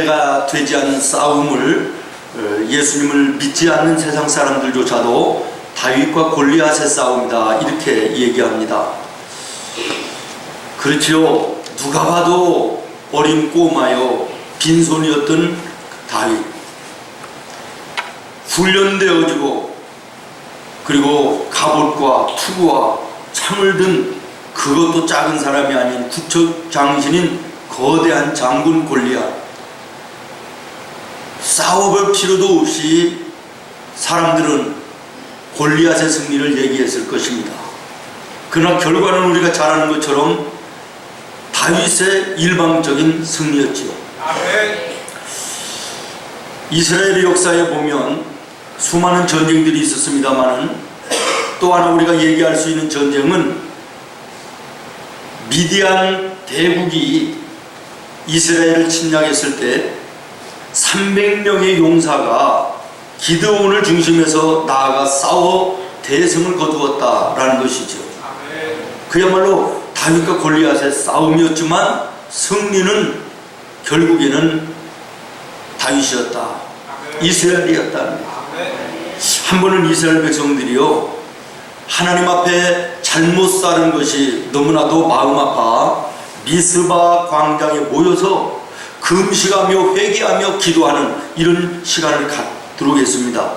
때가 되지 않는 싸움을 예수님을 믿지 않는 세상 사람들조차도 다윗과 골리앗의 싸움이다 이렇게 얘기합니다. 그렇지요. 누가 봐도 어린 꼬마요 빈손이었던 다윗, 훈련되어지고 그리고 갑옷과 투구와 창을 든 그것도 작은 사람이 아닌 국척 장신인 거대한 장군 골리앗, 싸워볼 필요도 없이 사람들은 골리앗의 승리를 얘기했을 것입니다. 그러나 결과는 우리가 잘 아는 것처럼 다윗의 일방적인 승리였지요. 이스라엘의 역사에 보면 수많은 전쟁들이 있었습니다만 또 하나 우리가 얘기할 수 있는 전쟁은 미디안 대국이 이스라엘을 침략했을 때 300명의 용사가 기드온을 중심해서 나아가 싸워 대승을 거두었다라는 것이죠. 그야말로 다윗과 골리앗의 싸움이었지만 승리는 결국에는 다윗이었다, 이스라엘이었다는 거예요. 한 번은 이스라엘 백성들이요 하나님 앞에 잘못 사는 것이 너무나도 마음 아파 미스바 광장에 모여서 금식하며 회개하며 기도하는 이런 시간을 갖도록 했습니다.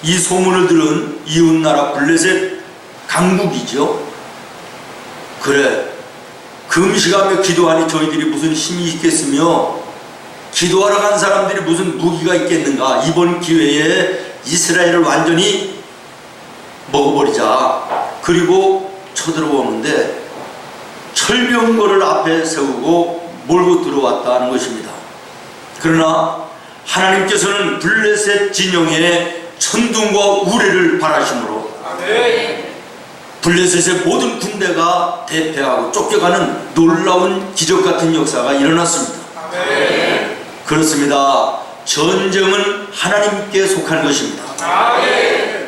이 소문을 들은 이웃나라 블레셋 강국이죠. 그래, 금식하며 기도하니 저희들이 무슨 힘이 있겠으며 기도하러 간 사람들이 무슨 무기가 있겠는가, 이번 기회에 이스라엘을 완전히 먹어버리자. 그리고 쳐들어오는데 철병거를 앞에 세우고 몰고 들어왔다는 것입니다. 그러나 하나님께서는 블레셋 진영에 천둥과 우레를 바라심으로 블레셋의 모든 군대가 대패하고 쫓겨가는 놀라운 기적같은 역사가 일어났습니다. 그렇습니다. 전쟁은 하나님께 속한 것입니다.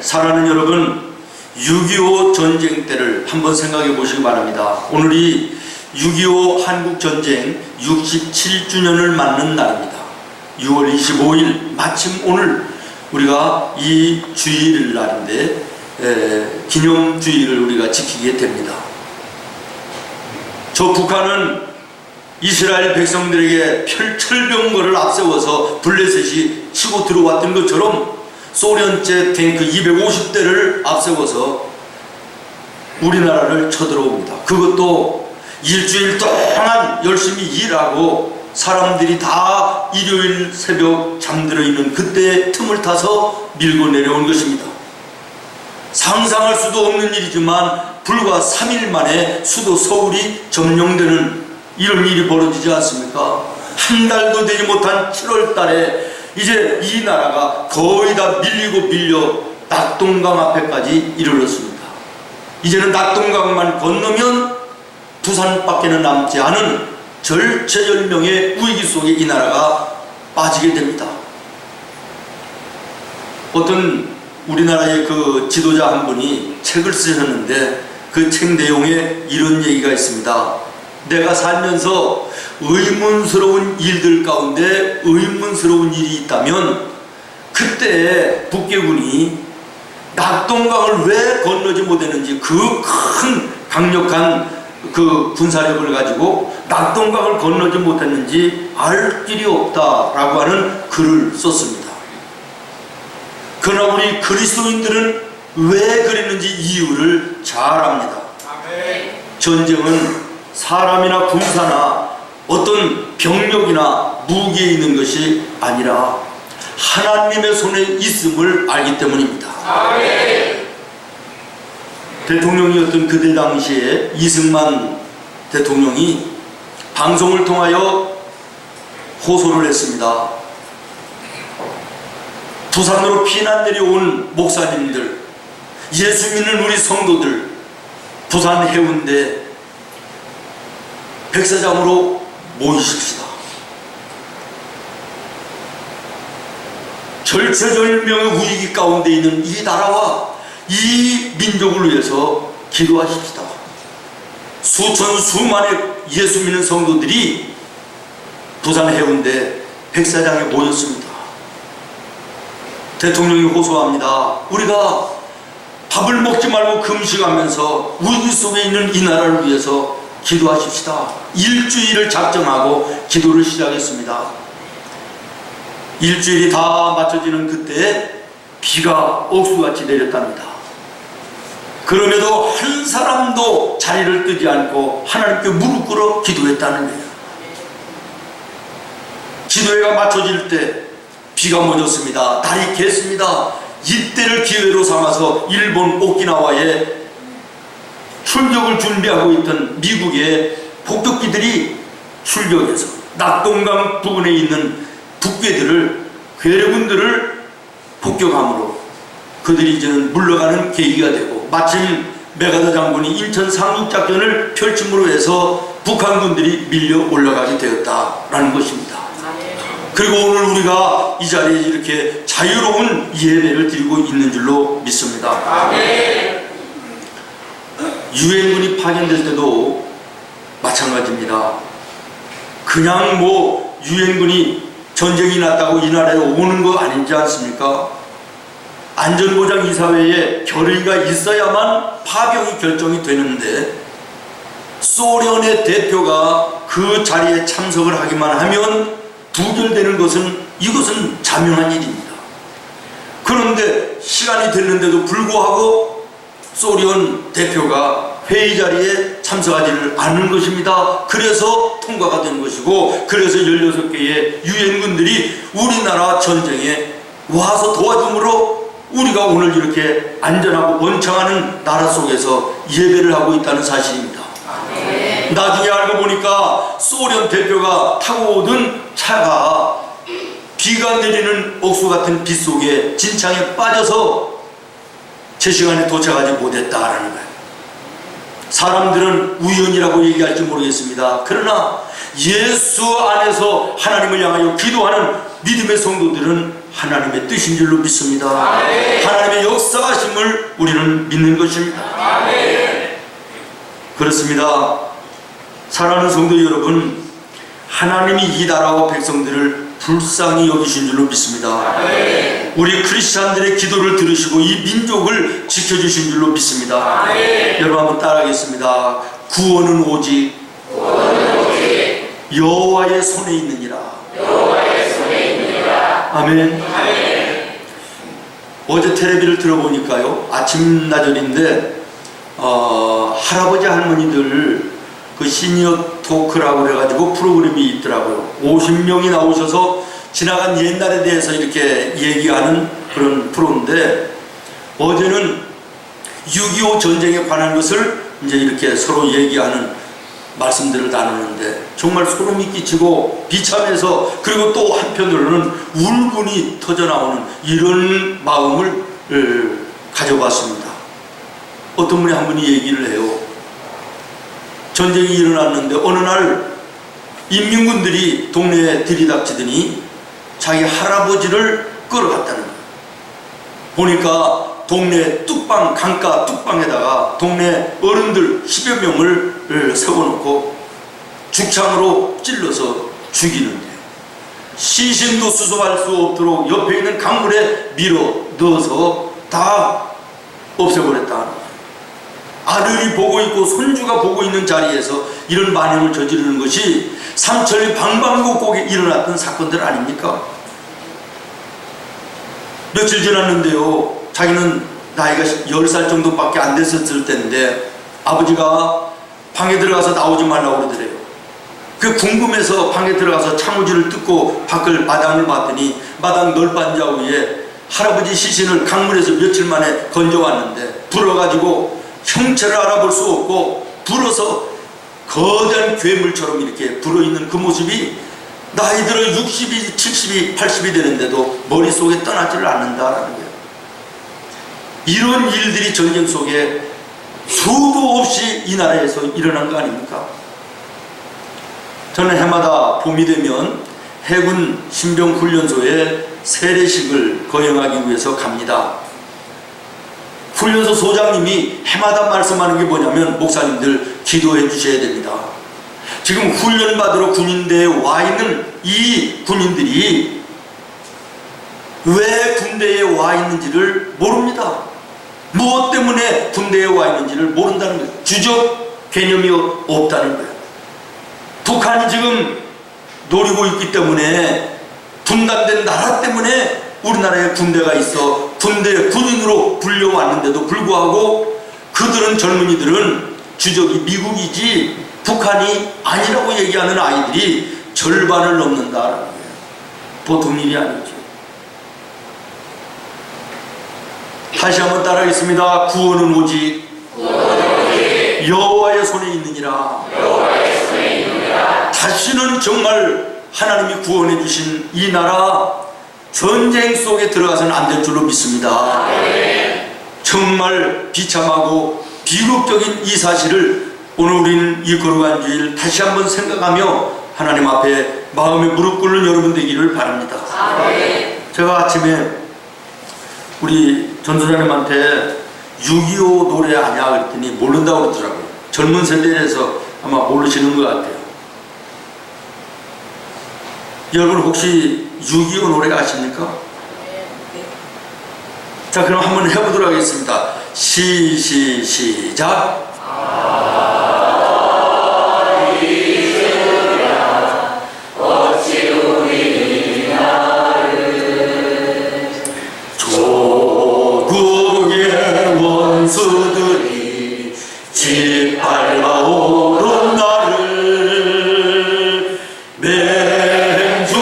사랑하는 여러분, 6.25 전쟁 때를 한번 생각해 보시기 바랍니다. 오늘이 6.25 한국전쟁 67주년을 맞는 날입니다. 6월 25일, 마침 오늘 우리가 이 주일 날인데 기념주일을 우리가 지키게 됩니다. 저 북한은 이스라엘 백성들에게 철병거를 앞세워서 블레셋이 치고 들어왔던 것처럼 소련제 탱크 250대를 앞세워서 우리나라를 쳐들어옵니다. 그것도 일주일 동안 열심히 일하고 사람들이 다 일요일 새벽 잠들어 있는 그때 틈을 타서 밀고 내려온 것입니다. 상상할 수도 없는 일이지만 불과 3일 만에 수도 서울이 점령되는 이런 일이 벌어지지 않습니까? 한 달도 되지 못한 7월 달에 이제 이 나라가 거의 다 밀리고 밀려 낙동강 앞에까지 이르렀습니다. 이제는 낙동강만 건너면 부산밖에는 남지 않은 절체절명의 위기 속에 이 나라가 빠지게 됩니다. 어떤 우리나라의 그 지도자 한 분이 책을 쓰셨는데 그 책 내용에 이런 얘기가 있습니다. 내가 살면서 의문스러운 일들 가운데 의문스러운 일이 있다면 그때 북괴군이 낙동강을 왜 건너지 못했는지, 그 큰 강력한 그 군사력을 가지고 낙동강을 건너지 못했는지 알 길이 없다라고 하는 글을 썼습니다. 그러나 우리 그리스도인들은 왜 그랬는지 이유를 잘 압니다. 전쟁은 사람이나 군사나 어떤 병력이나 무기에 있는 것이 아니라 하나님의 손에 있음을 알기 때문입니다. 대통령이었던 그때 당시에 이승만 대통령이 방송을 통하여 호소를 했습니다. 부산으로 피난 내려온 목사님들, 예수 믿는 우리 성도들, 부산 해운대 백사장으로 모이십시다. 절체절명의 위기 가운데 있는 이 나라와 이 민족을 위해서 기도하십시다. 수천 수만의 예수 믿는 성도들이 부산 해운대 백사장에 모였습니다. 대통령이 호소합니다. 우리가 밥을 먹지 말고 금식하면서 우리 속에 있는 이 나라를 위해서 기도하십시다. 일주일을 작정하고 기도를 시작했습니다. 일주일이 다 맞춰지는 그때 비가 옥수같이 내렸답니다. 그럼에도 한 사람도 자리를 뜨지 않고 하나님께 무릎 꿇어 기도했다는 거예요. 기도회가 맞춰질 때 비가 멎었습니다. 날이 갰습니다. 이때를 기회로 삼아서 일본 오키나와에 출격을 준비하고 있던 미국의 폭격기들이 출격해서 낙동강 부근에 있는 북괴들을, 괴뢰군들을 폭격함으로 그들이 이제는 물러가는 계기가 되고, 마침 메가더 장군이 인천 상륙작전을 펼침으로 해서 북한군들이 밀려 올라가게 되었다라는 것입니다. 그리고 오늘 우리가 이 자리에 이렇게 자유로운 예배를 드리고 있는 줄로 믿습니다. 유엔군이 파견될 때도 마찬가지입니다. 그냥 뭐 유엔군이 전쟁이 났다고 이 나라에 오는 거 아니지 않습니까? 안전보장이사회에 결의가 있어야만 파병이 결정이 되는데, 소련의 대표가 그 자리에 참석을 하기만 하면 부결되는 것은, 이것은 자명한 일입니다. 그런데 시간이 됐는데도 불구하고 소련 대표가 회의 자리에 참석하지를 않는 것입니다. 그래서 통과가 된 것이고, 그래서 16개의 유엔군들이 우리나라 전쟁에 와서 도와줌으로 우리가 오늘 이렇게 안전하고 번창하는 나라 속에서 예배를 하고 있다는 사실입니다. 나중에 알고 보니까 소련 대표가 타고 오던 차가 비가 내리는 옥수 같은 비 속에 진창에 빠져서 제 시간에 도착하지 못했다라는 거예요. 사람들은 우연이라고 얘기할지 모르겠습니다. 그러나 예수 안에서 하나님을 향하여 기도하는 믿음의 성도들은 하나님의 뜻인 줄로 믿습니다. 하나님의 역사하심을 우리는 믿는 것입니다. 그렇습니다. 사랑하는 성도 여러분, 하나님이 이 나라와 백성들을 불쌍히 여기신 줄로 믿습니다. 우리 크리스찬들의 기도를 들으시고 이 민족을 지켜주신 줄로 믿습니다. 여러분 한번 따라하겠습니다. 구원은 오직 여호와의 손에 있느니라. 아멘. 어제 텔레비를 들어보니까요, 아침 나절인데 할아버지 할머니들 그 시니어 토크라고 그래가지고 프로그램이 있더라고요. 50명이 나오셔서 지나간 옛날에 대해서 이렇게 얘기하는 그런 프로인데, 어제는 6.25 전쟁에 관한 것을 이제 이렇게 서로 얘기하는 말씀들을 나누는데 정말 소름이 끼치고 비참해서, 그리고 또 한편으로는 울분이 터져나오는 이런 마음을 가져봤습니다. 어떤 분이 한 분이 얘기를 해요. 전쟁이 일어났는데 어느 날 인민군들이 동네에 들이닥치더니 자기 할아버지를 끌어갔다는 거예요. 보니까 동네 뚝방, 강가 뚝방에다가 동네 어른들 10여 명을 세워놓고 죽창으로 찔러서 죽이는데, 시신도 수습할 수 없도록 옆에 있는 강물에 밀어 넣어서 다 없애버렸다는 거예요. 아들이 보고 있고 손주가 보고 있는 자리에서 이런 만행을 저지르는 것이 삼천리 방방곡곡에 일어났던 사건들 아닙니까? 며칠 지났는데요, 자기는 나이가 10살 정도밖에 안 됐었을 때인데 아버지가 방에 들어가서 나오지 말라고 그러더래요. 그 궁금해서 방에 들어가서 창호지를 뜯고 밖을 마당을 봤더니 마당 널빤자 위에 할아버지 시신을 강물에서 며칠 만에 건져왔는데 불어가지고 형체를 알아볼 수 없고 불어서 거대한 괴물처럼 이렇게 불어있는 그 모습이 나이 들어 60이 70이 80이 되는데도 머릿속에 떠나지를 않는다라는 거예요. 이런 일들이 전쟁 속에 수도 없이 이 나라에서 일어난 거 아닙니까? 저는 해마다 봄이 되면 해군 신병훈련소에 세례식을 거행하기 위해서 갑니다. 훈련소 소장님이 해마다 말씀하는 게 뭐냐면, 목사님들 기도해 주셔야 됩니다. 지금 훈련받으러 군인대에 와 있는 이 군인들이 왜 군대에 와 있는지를 모릅니다. 무엇 때문에 군대에 와 있는지를 모른다는 거예요. 주적 개념이 없다는 거예요. 북한이 지금 노리고 있기 때문에, 분단된 나라 때문에 우리나라에 군대가 있어 군대 군인으로 불려왔는데도 불구하고 그들은, 젊은이들은 주적이 미국이지 북한이 아니라고 얘기하는 아이들이 절반을 넘는다라는 거예요. 보통 일이 아니죠. 다시 한번 따라하겠습니다. 구원은 오직 여호와의 손에 있느니라. 다시는 정말 하나님이 구원해 주신 이 나라 전쟁 속에 들어가서는 안 될 줄로 믿습니다. 정말 비참하고 비극적인 이 사실을 오늘 우리는 이 거룩한 주일 다시 한번 생각하며 하나님 앞에 마음에 무릎 꿇는 여러분 되기를 바랍니다. 제가 아침에 우리 전도사님한테 6.25 노래 아냐 그랬더니 모른다고 그러더라고요. 젊은 세대에서 아마 모르시는 것 같아요. 여러분 혹시 6.25 노래가 아십니까? 자, 그럼 한번 해보도록 하겠습니다. 시작. 조국의 원수들이 짓밟아 오른 나를 맹주와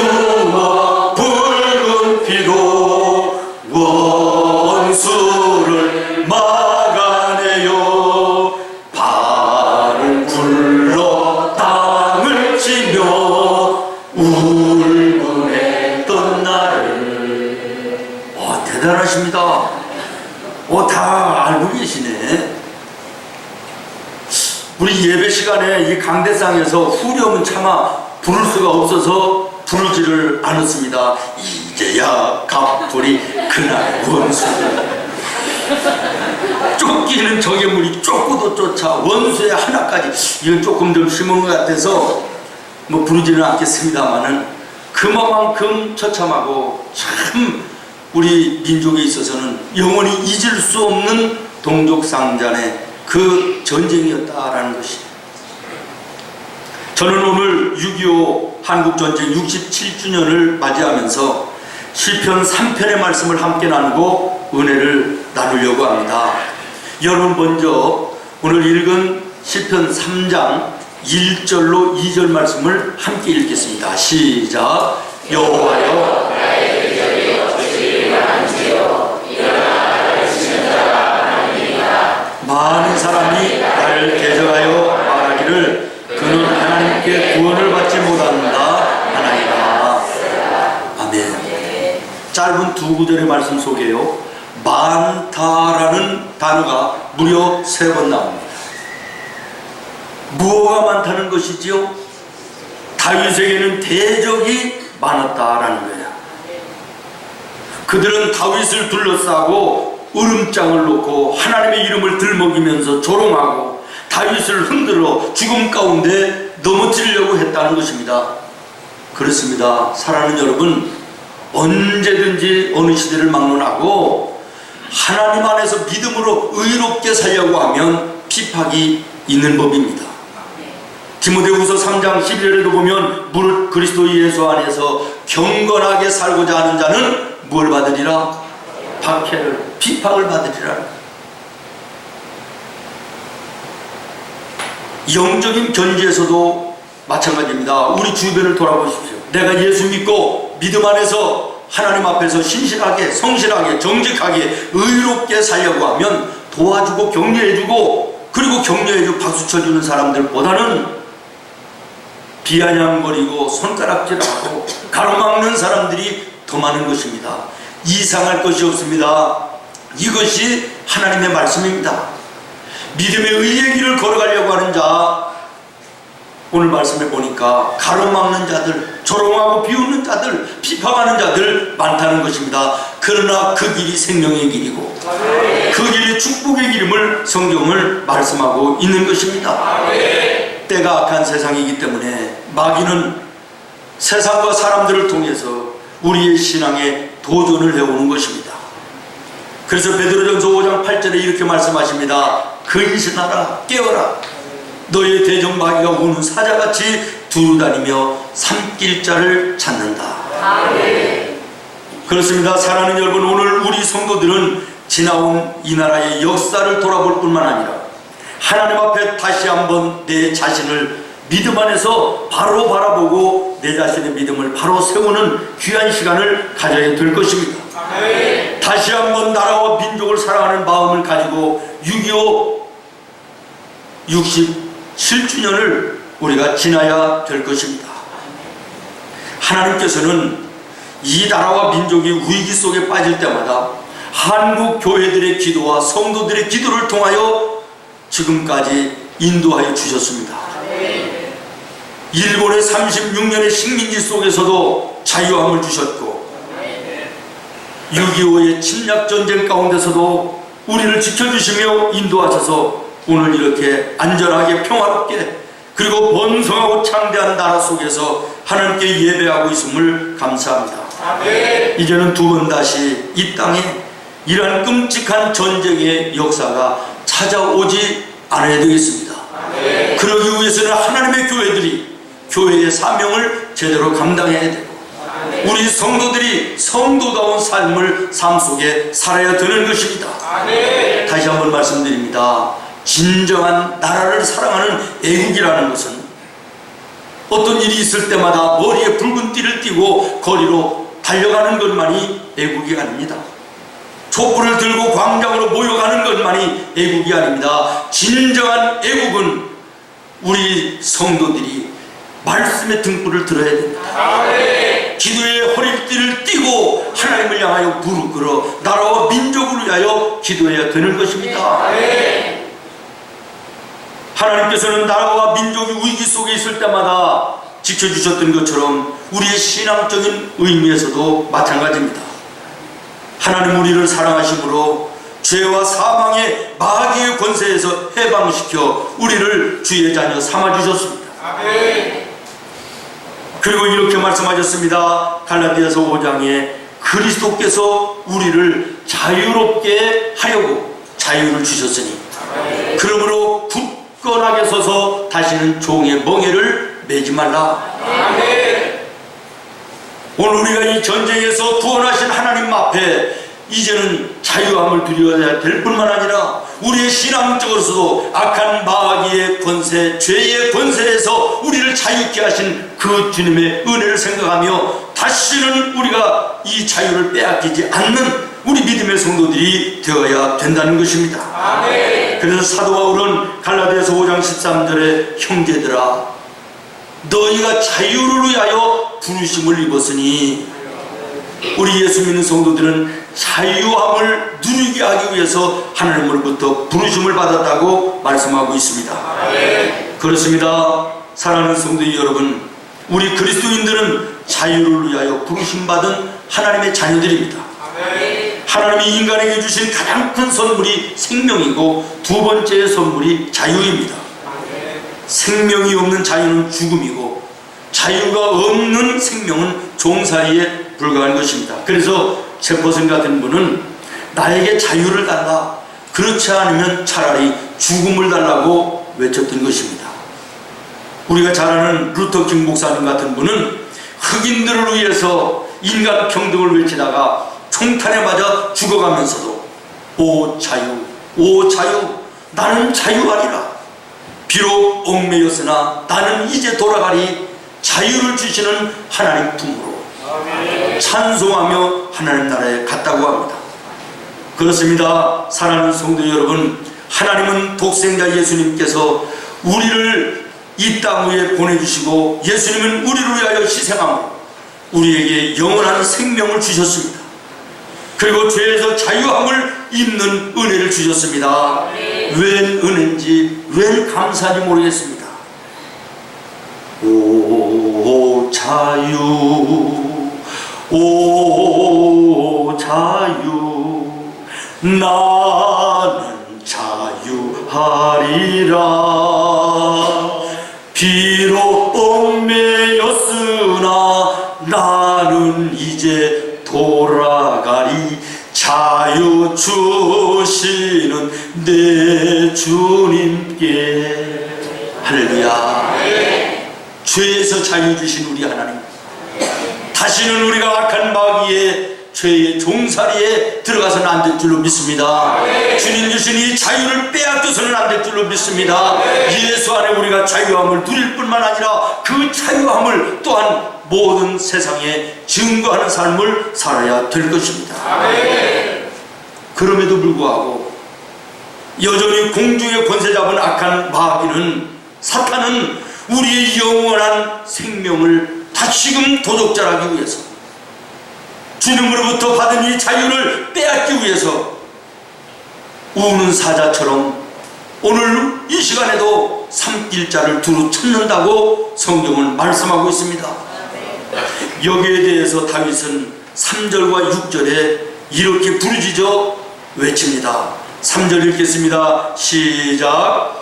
붉은 피로 원수를 막아내요. 발을 굴러 땅을 치며 울고했던 나를. 대단하십니다. 다 알고 계시네. 우리 예배 시간에 이 강대상에서 후렴은 차마 부를 수가 없어서 부르지를 않았습니다. 이제야 갑돌이 그날 원수를 쫓기는 적의 물이 쫓고도 쫓아 원수의 하나까지. 이건 조금 좀 심한 것 같아서 뭐 부르지는 않겠습니다만은 그만큼 처참하고 참 우리 민족에 있어서는 영원히 잊을 수 없는 동족상잔의 그 전쟁이었다라는 것입니다. 저는 오늘 6.25 한국전쟁 67주년을 맞이하면서 시편 3편의 말씀을 함께 나누고 은혜를 나누려고 합니다. 여러분 먼저 오늘 읽은 시편 3장 1절로 2절 말씀을 함께 읽겠습니다. 시작. 여호와여 많은 사람이 나를 대적하여 말하기를 그는 하나님께 구원을 받지 못한다 하나이다. 아멘. 짧은 두 구절의 말씀 속에요, 많다라는 단어가 무려 3번 나옵니다. 무엇가 많다는 것이지요? 다윗에게는 대적이 많았다라는 거예요. 그들은 다윗을 둘러싸고 으름장을 놓고 하나님의 이름을 들먹이면서 조롱하고 다윗을 흔들어 죽음 가운데 넘어뜨리려고 했다는 것입니다. 그렇습니다. 사랑하는 여러분, 언제든지 어느 시대를 막론하고 하나님 안에서 믿음으로 의롭게 살려고 하면 핍박이 있는 법입니다. 디모데후서 3장 11절에도 보면 무릇 그리스도 예수 안에서 경건하게 살고자 하는 자는 뭘 받으리라? 박해를, 핍박을 받으리라. 영적인 견지에서도 마찬가지입니다. 우리 주변을 돌아보십시오. 내가 예수 믿고 믿음 안에서 하나님 앞에서 신실하게, 성실하게, 정직하게, 의롭게 살려고 하면 도와주고 격려해주고, 그리고 격려해주고 박수 쳐주는 사람들보다는 비아냥거리고 손가락질하고 가로막는 사람들이 더 많은 것입니다. 이상할 것이 없습니다. 이것이 하나님의 말씀입니다. 믿음의 의의 길을 걸어가려고 하는 자, 오늘 말씀에 보니까 가로막는 자들, 조롱하고 비웃는 자들, 비판하는 자들 많다는 것입니다. 그러나 그 길이 생명의 길이고 그 길이 축복의 길임을 성경을 말씀하고 있는 것입니다. 때가 악한 세상이기 때문에 마귀는 세상과 사람들을 통해서 우리의 신앙에 도전을 해오는 것입니다. 그래서 베드로전서 5장 8절에 이렇게 말씀하십니다. 근신하라, 깨어라. 너의 대적 마귀가 우는 사자같이 두루다니며 삼킬 자를 찾는다. 아멘. 그렇습니다. 사랑하는 여러분, 오늘 우리 성도들은 지나온 이 나라의 역사를 돌아볼 뿐만 아니라 하나님 앞에 다시 한번 내 자신을 믿음 안에서 바로 바라보고 내 자신의 믿음을 바로 세우는 귀한 시간을 가져야 될 것입니다. 아멘. 다시 한번 나라와 민족을 사랑하는 마음을 가지고 6.25 67주년을 우리가 지나야 될 것입니다. 하나님께서는 이 나라와 민족이 위기 속에 빠질 때마다 한국 교회들의 기도와 성도들의 기도를 통하여 지금까지 인도하여 주셨습니다. 일본의 36년의 식민지 속에서도 자유함을 주셨고 6.25의 침략전쟁 가운데서도 우리를 지켜주시며 인도하셔서 오늘 이렇게 안전하게 평화롭게 그리고 번성하고 창대한 나라 속에서 하나님께 예배하고 있음을 감사합니다. 아멘. 이제는 두 번 다시 이 땅에 이러한 끔찍한 전쟁의 역사가 찾아오지 않아야 되겠습니다. 아멘. 그러기 위해서는 하나님의 교회들이 교회의 사명을 제대로 감당해야 되고 아멘. 우리 성도들이 성도다운 삶 속에 살아야 되는 것입니다. 아멘. 다시 한번 말씀드립니다. 진정한 나라를 사랑하는 애국이라는 것은 어떤 일이 있을 때마다 머리에 붉은 띠를 띠고 거리로 달려가는 것만이 애국이 아닙니다. 촛불을 들고 광장으로 모여가는 것만이 애국이 아닙니다. 진정한 애국은 우리 성도들이 말씀의 등불을 들어야 됩니다. 아멘. 기도의 허리띠를 띠고 하나님을 향하여 무릎 꿇어 나라와 민족을 위하여 기도해야 되는 것입니다. 아멘. 하나님께서는 나라와 민족이 위기 속에 있을 때마다 지켜주셨던 것처럼 우리의 신앙적인 의미에서도 마찬가지입니다. 하나님 우리를 사랑하심으로 죄와 사망의 마귀의 권세에서 해방시켜 우리를 주의 자녀 삼아주셨습니다. 아멘. 그리고 이렇게 말씀하셨습니다. 갈라디아서 5장에 그리스도께서 우리를 자유롭게 하려고 자유를 주셨으니 아멘. 그러므로 굳건하게 서서 다시는 종의 멍에를 매지 말라. 아멘. 오늘 우리가 이 전쟁에서 구원하신 하나님 앞에 이제는 자유함을 누려야 될 뿐만 아니라 우리의 신앙적으로서도 악한 마귀의 권세, 죄의 권세에서 우리를 자유케 하신 그 주님의 은혜를 생각하며 다시는 우리가 이 자유를 빼앗기지 않는 우리 믿음의 성도들이 되어야 된다는 것입니다. 아멘. 그래서 사도 바울은 갈라디아서 5장 13절에 형제들아 너희가 자유를 위하여 부르심을 입었으니 우리 예수 믿는 성도들은 자유함을 누리게 하기 위해서 하나님으로부터 부르심을 받았다고 말씀하고 있습니다. 아멘. 그렇습니다. 사랑하는 성도 여러분, 우리 그리스도인들은 자유를 위하여 부르심받은 하나님의 자녀들입니다. 아멘. 하나님이 인간에게 주신 가장 큰 선물이 생명이고 두 번째 선물이 자유입니다. 아멘. 생명이 없는 자유는 죽음이고 자유가 없는 생명은 종살이에 불과한 것입니다. 그래서 제퍼슨 같은 분은 나에게 자유를 달라, 그렇지 않으면 차라리 죽음을 달라고 외쳤던 것입니다. 우리가 잘 아는 루터킹 목사님 같은 분은 흑인들을 위해서 인간 평등을 외치다가 총탄에 맞아 죽어가면서도 오 자유, 오 자유, 나는 자유하리라. 비록 얽매였으나 나는 이제 돌아가리. 자유를 주시는 하나님 품으로 찬송하며 하나님 나라에 갔다고 합니다. 그렇습니다. 사랑하는 성도 여러분, 하나님은 독생자 예수님께서 우리를 이 땅 위에 보내주시고 예수님은 우리를 위하여 희생함으로 우리에게 영원한 생명을 주셨습니다. 그리고 죄에서 자유함을 입는 은혜를 주셨습니다. 웬 은혜인지 웬 감사인지 모르겠습니다. 오 자유, 오 자유, 나는 자유하리라. 비록 얽매였으나 나는 이제 돌아가리. 자유 주시는 내 주님께. 할렐루야. 죄에서 자유 주신 우리 하나님, 다시는 우리가 악한 마귀의 죄의 종살이에 들어가서는 안 될 줄로 믿습니다. 주님 주신 이 자유를 빼앗겨서는 안 될 줄로 믿습니다. 예수 안에 우리가 자유함을 누릴 뿐만 아니라 그 자유함을 또한 모든 세상에 증거하는 삶을 살아야 될 것입니다. 그럼에도 불구하고 여전히 공중의 권세 잡은 악한 마귀는, 사탄은 우리의 영원한 생명을 다시금 도적질하기 위해서, 주님으로부터 받은 이 자유를 빼앗기 위해서 우는 사자처럼 오늘 이 시간에도 삼킬자를 두루 찾는다고 성경은 말씀하고 있습니다. 여기에 대해서 다윗은 3절과 6절에 이렇게 부르짖어 외칩니다. 3절 읽겠습니다. 시작.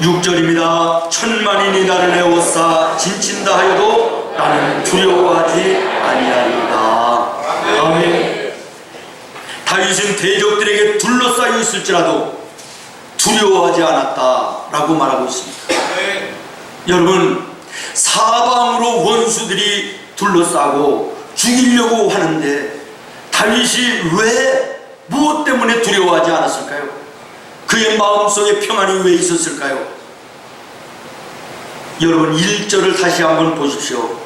6절입니다. 천만인이 나를 에워싸 진친다 하여도 나는 두려워하지 아니하리이다. 아멘. 다윗은 대적들에게 둘러싸여 있을지라도 두려워하지 않았다라고 말하고 있습니다. 여러분, 사방으로 원수들이 둘러싸고 죽이려고 하는데 다윗이 왜, 무엇 때문에 두려워하지 않았을까요? 그의 마음속에 평안이 왜 있었을까요? 여러분, 1절을 다시 한번 보십시오.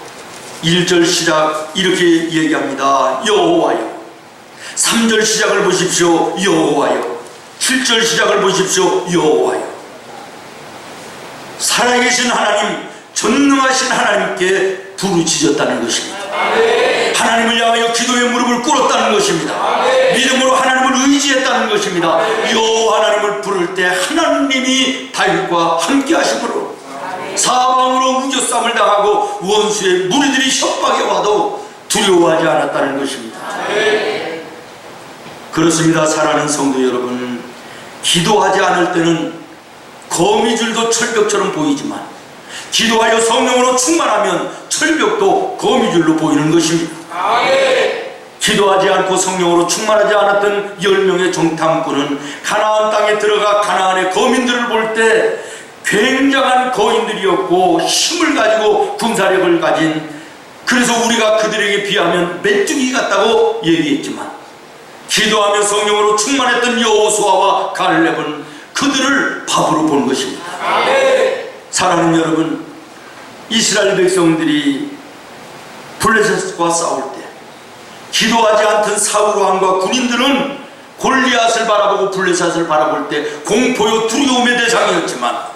1절 시작 이렇게 얘기합니다. 여호와여. 3절 시작을 보십시오. 여호와여. 7절 시작을 보십시오. 여호와여. 살아계신 하나님, 전능하신 하나님께 부르짖었다는 것입니다. 하나님을 향하여 기도의 무릎을 꿇었다는 것입니다. 믿음으로 하나님을 의지했다는 것입니다. 여호와 하나님을 부를 때 하나님이 다윗과 함께 하심으로 사방으로 우겨싸움을 당하고 원수의 무리들이 협박해 와도 두려워하지 않았다는 것입니다. 그렇습니다. 사랑하는 성도 여러분, 기도하지 않을 때는 거미줄도 철벽처럼 보이지만 기도하여 성령으로 충만하면 철벽도 거미줄로 보이는 것입니다. 기도하지 않고 성령으로 충만하지 않았던 10명의 정탐꾼은 가나안 땅에 들어가 가나안의 거민들을 볼 때 굉장한 거인들이었고 힘을 가지고 군사력을 가진, 그래서 우리가 그들에게 비하면 메뚜기 같다고 얘기했지만 기도하며 성령으로 충만했던 여호수아와 갈렙은 그들을 밥으로 본 것입니다. 사랑하는 여러분, 이스라엘 백성들이 블레셋과 싸울 때 기도하지 않던 사울 왕과 군인들은 골리앗을 바라보고 블레셋을 바라볼 때 공포요 두려움의 대상이었지만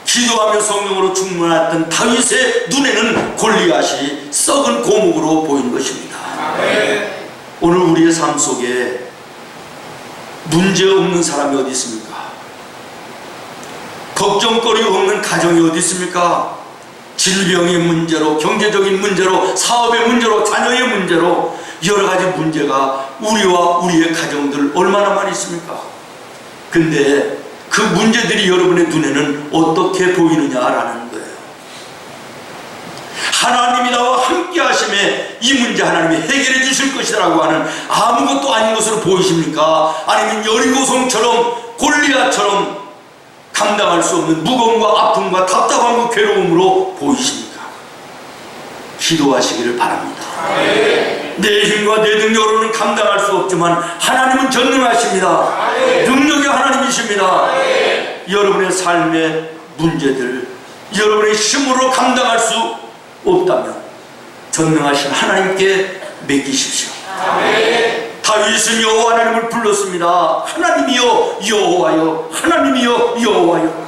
기도하며 성령으로 충만했던 다윗의 눈에는 골리앗이 썩은 고목으로 보인 것입니다. 오늘 우리의 삶 속에 문제 없는 사람이 어디 있습니까? 걱정거리 없는 가정이 어디 있습니까? 질병의 문제로, 경제적인 문제로, 사업의 문제로, 자녀의 문제로 여러 가지 문제가 우리와 우리의 가정들 얼마나 많이 있습니까? 근데 그 문제들이 여러분의 눈에는 어떻게 보이느냐라는 거예요. 하나님이 나와 함께 하심에 이 문제 하나님이 해결해 주실 것이라고 하는 아무것도 아닌 것으로 보이십니까? 아니면 여리고성처럼 골리앗처럼 감당할 수 없는 무거움과 아픔과 답답함과 괴로움으로 보이십니까? 기도하시기를 바랍니다. 내 힘과 내 능력으로는 감당할 수 없지만 하나님은 전능하십니다. 능력의 하나님이십니다. 여러분의 삶의 문제들, 여러분의 힘으로 감당할 수 없다면 전능하신 하나님께 맡기십시오. 다윗은 여호와 하나님을 불렀습니다. 하나님이여 여호와여, 하나님이여 여호와여.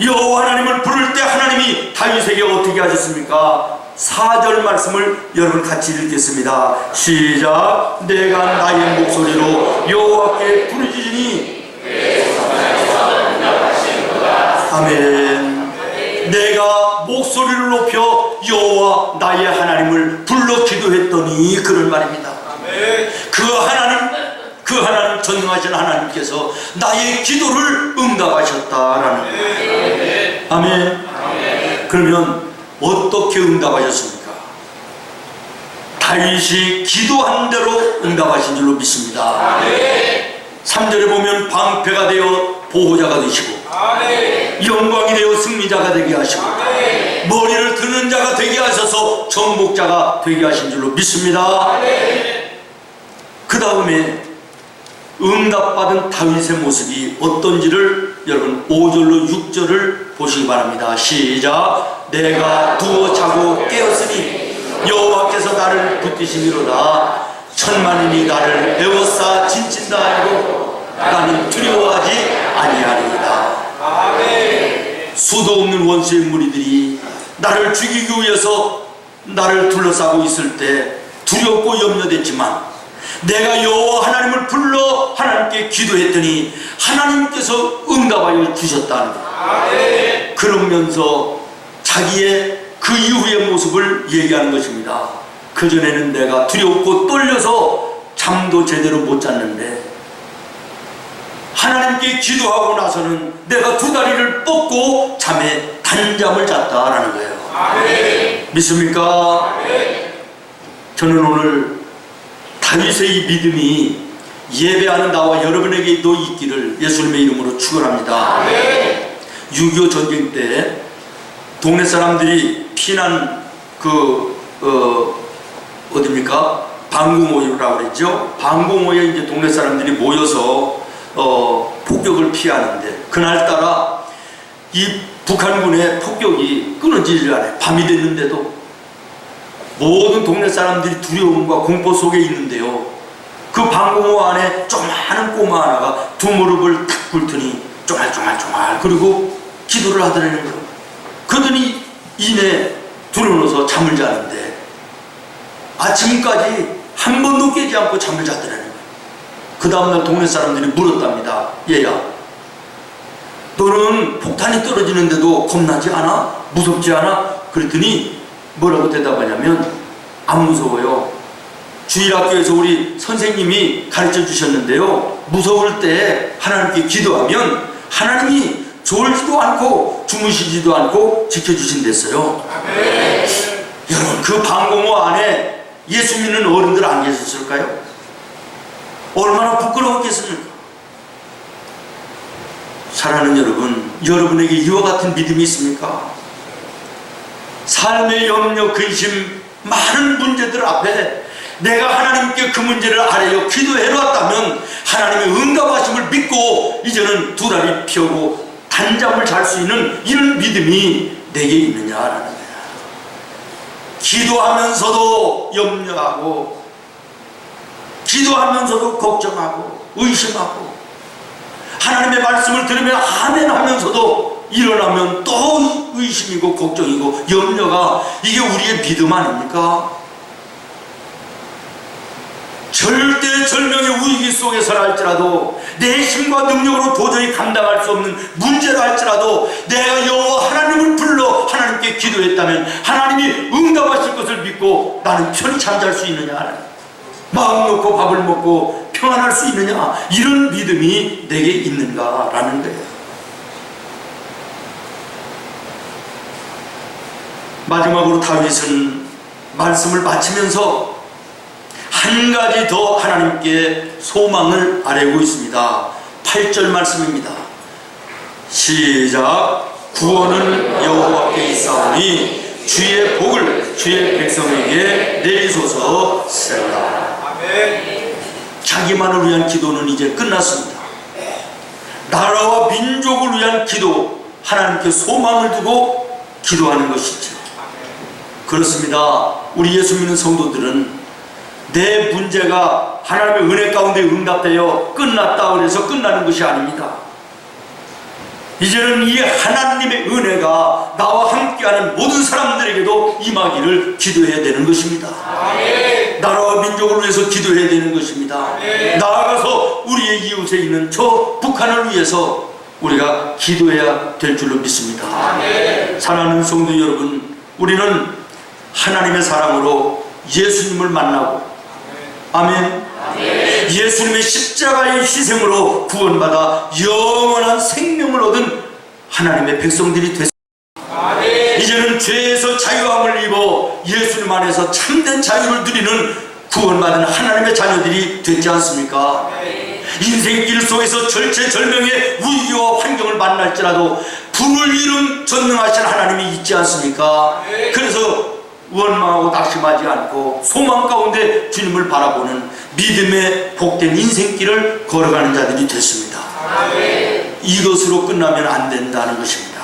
여호와 하나님을 부를 때 하나님이 다윗에게 어떻게 하셨습니까? 4절 말씀을 여러분 같이 읽겠습니다. 시작. 내가 나의 목소리로 여호와께 부르짖으니 아멘. 내가 목소리를 높여 여호와 나의 하나님을 불러 기도했더니, 그런 말입니다. 그 하나님 전능하신 하나님께서 나의 기도를 응답하셨다라는 거예요. 아멘. 그러면 어떻게 응답하셨습니까? 다윗이 기도한 대로 응답하신 줄로 믿습니다. 3절에 보면 방패가 되어 보호자가 되시고 영광이 되어 승리자가 되게 하시고 머리를 드는 자가 되게 하셔서 정복자가 되게 하신 줄로 믿습니다. 그 다음에 응답받은 다윗의 모습이 어떤지를 여러분 5절로 6절을 보시기 바랍니다. 시작. 내가 누워 자고 깨었으니 여호와께서 나를 붙드시미로다. 천만인이 나를 에워싸 진친다 하고 나는 두려워하지 아니하리이다. 수도 없는 원수의 무리들이 나를 죽이기 위해서 나를 둘러싸고 있을 때 두렵고 염려됐지만 내가 여호와 하나님을 불러 하나님께 기도했더니 하나님께서 응답하여 주셨다는 것. 그러면서 자기의 그 이후의 모습을 얘기하는 것입니다. 그전에는 내가 두렵고 떨려서 잠도 제대로 못 잤는데 하나님께 기도하고 나서는 내가 두 다리를 뻗고 잠에 단잠을 잤다라는 거예요. 믿습니까? 저는 오늘 다윗의 이 믿음이 예배하는 나와 여러분에게도 있기를 예수님의 이름으로 축원합니다. 6.25 전쟁 때 동네 사람들이 피난 어디입니까? 방공호라고 그랬죠. 방공호에 이제 동네 사람들이 모여서 폭격을 피하는데 그날따라 이 북한군의 폭격이 끊어지질 않아요. 밤이 됐는데도 모든 동네 사람들이 두려움과 공포 속에 있는데요. 그 방공호 안에 조그마한 꼬마 하나가 두 무릎을 탁 꿇더니 쫑알쫑알쫑알 그리고 기도를 하더라는 거예요. 그러더니 이내 들어누워서 잠을 자는데 아침까지 한 번도 깨지 않고 잠을 자더라는 거예요. 그 다음날 동네 사람들이 물었답니다. 얘야, 너는 폭탄이 떨어지는데도 겁나지 않아? 무섭지 않아? 그랬더니 뭐라고 대답하냐면 안 무서워요. 주일학교에서 우리 선생님이 가르쳐 주셨는데요. 무서울 때 하나님께 기도하면 하나님이 졸지도 않고 주무시지도 않고 지켜주신댔어요. 여러분 그 방공호 안에 예수 믿는 어른들 안 계셨을까요? 얼마나 부끄러웠겠습니까? 사랑하는 여러분, 여러분에게 이와 같은 믿음이 있습니까? 삶의 염려, 근심, 많은 문제들 앞에 내가 하나님께 그 문제를 아뢰어 기도해 놨다면 하나님의 응답하심을 믿고 이제는 두 다리 펴고 단잠을 잘 수 있는 이런 믿음이 내게 있느냐라는 거야. 기도하면서도 염려하고 기도하면서도 걱정하고 의심하고 하나님의 말씀을 들으면 아멘 하면서도 일어나면 또 의심이고 걱정이고 염려가 이게 우리의 믿음 아닙니까? 절대절명의 위기 속에서라 할지라도 내 힘과 능력으로 도저히 감당할 수 없는 문제라 할지라도 내가 여호와 하나님을 불러 하나님께 기도했다면 하나님이 응답하실 것을 믿고 나는 편히 잠잘 수 있느냐, 마음 놓고 밥을 먹고 평안할 수 있느냐, 이런 믿음이 내게 있는가라는 거예요. 마지막으로 다윗은 말씀을 마치면서 한 가지 더 하나님께 소망을 아뢰고 있습니다. 8절 말씀입니다. 시작. 구원은 여호와께 있사오니 주의 복을 주의 백성에게 내리소서. 셀라. 자기만을 위한 기도는 이제 끝났습니다. 나라와 민족을 위한 기도, 하나님께 소망을 두고 기도하는 것이죠. 그렇습니다. 우리 예수 믿는 성도들은 내 문제가 하나님의 은혜 가운데 응답되어 끝났다 그래서 끝나는 것이 아닙니다. 이제는 이 하나님의 은혜가 나와 함께하는 모든 사람들에게도 임하기를 기도해야 되는 것입니다. 나라와 민족을 위해서 기도해야 되는 것입니다. 나아가서 우리의 이웃에 있는 저 북한을 위해서 우리가 기도해야 될 줄로 믿습니다. 사랑하는 성도 여러분, 우리는 하나님의 사랑으로 예수님을 만나고, 아멘. 예수님의 십자가의 희생으로 구원받아 영원한 생명을 얻은 하나님의 백성들이 됐습니다. 이제는 죄에서 자유함을 입어 예수님 안에서 참된 자유를 누리는 구원받은 하나님의 자녀들이 됐지 않습니까? 인생길 속에서 절체절명의 위기와 환경을 만날지라도 불을 이룬 전능하신 하나님이 있지 않습니까? 그래서 원망하고 낙심하지 않고 소망 가운데 주님을 바라보는 믿음의 복된 인생길을 걸어가는 자들이 됐습니다. 이것으로 끝나면 안 된다는 것입니다.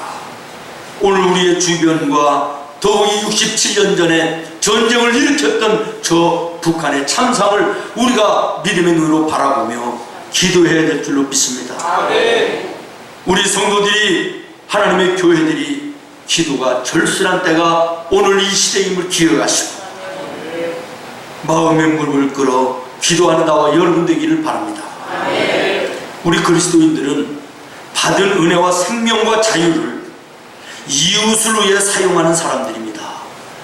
오늘 우리의 주변과 더욱이 67년 전에 전쟁을 일으켰던 저 북한의 참상을 우리가 믿음의 눈으로 바라보며 기도해야 될 줄로 믿습니다. 우리 성도들이, 하나님의 교회들이 기도가 절실한 때가 오늘 이 시대임을 기억하시고 마음의 무릎을 꿇어 기도하는 나와 여러분 되기를 바랍니다. 우리 그리스도인들은 받은 은혜와 생명과 자유를 이웃을 위해 사용하는 사람들입니다.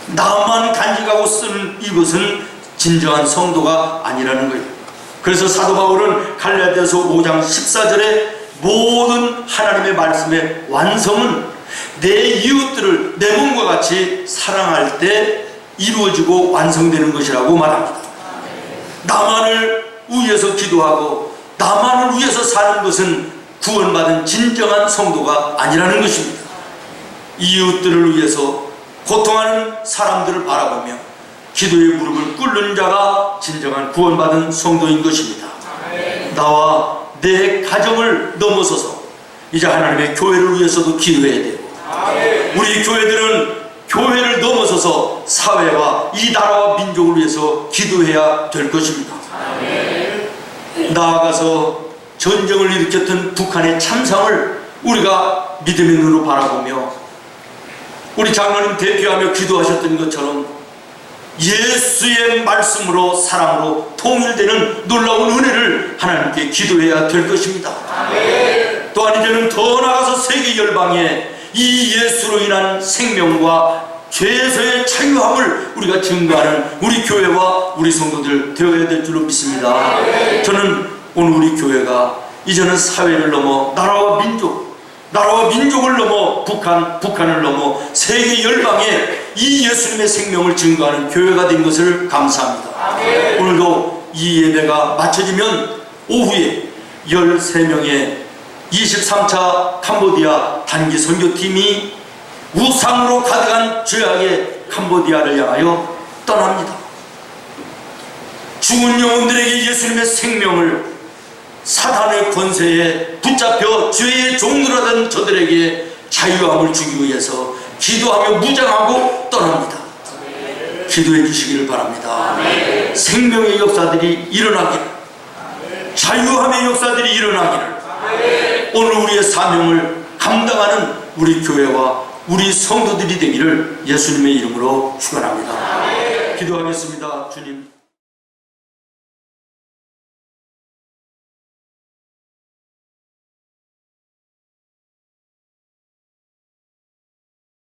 나만 간직하고 쓰는 이것은 진정한 성도가 아니라는 거예요. 그래서 사도 바울은 갈라디아서 5장 14절에 모든 하나님의 말씀의 완성은 내 이웃들을 내 몸과 같이 사랑할 때 이루어지고 완성되는 것이라고 말합니다. 나만을 위해서 기도하고 나만을 위해서 사는 것은 구원받은 진정한 성도가 아니라는 것입니다. 이웃들을 위해서 고통하는 사람들을 바라보며 기도의 무릎을 꿇는 자가 진정한 구원받은 성도인 것입니다. 나와 내 가정을 넘어서서 이제 하나님의 교회를 위해서도 기도해야 되고, 우리 교회들은 교회를 넘어서서 사회와 이 나라와 민족을 위해서 기도해야 될 것입니다. 나아가서 전쟁을 일으켰던 북한의 참상을 우리가 믿음의 눈으로 바라보며 우리 장로님 대표하며 기도하셨던 것처럼 예수의 말씀으로 사랑으로 통일되는 놀라운 은혜를 하나님께 기도해야 될 것입니다. 또한 이제는 더 나아가서 세계 열방에 이 예수로 인한 생명과 죄에서의 자유함을 우리가 증거하는 우리 교회와 우리 성도들 되어야 될 줄로 믿습니다. 저는 오늘 우리 교회가 이제는 사회를 넘어 나라와 민족을 넘어 북한을 넘어 세계 열방에 이 예수님의 생명을 증거하는 교회가 된 것을 감사합니다. 오늘도 이 예배가 마쳐지면 오후에 13명의 23차 캄보디아 단기 선교팀이 우상으로 가득한 죄악의 캄보디아를 향하여 떠납니다. 죽은 영혼들에게 예수님의 생명을, 사단의 권세에 붙잡혀 죄의 종노릇하던 저들에게 자유함을 주기 위해서 기도하며 무장하고 떠납니다. 기도해 주시기를 바랍니다. 생명의 역사들이 일어나기를, 자유함의 역사들이 일어나기를, 오늘 우리의 사명을 감당하는 우리 교회와 우리 성도들이 되기를 예수님의 이름으로 축원합니다. 기도하겠습니다. 주님.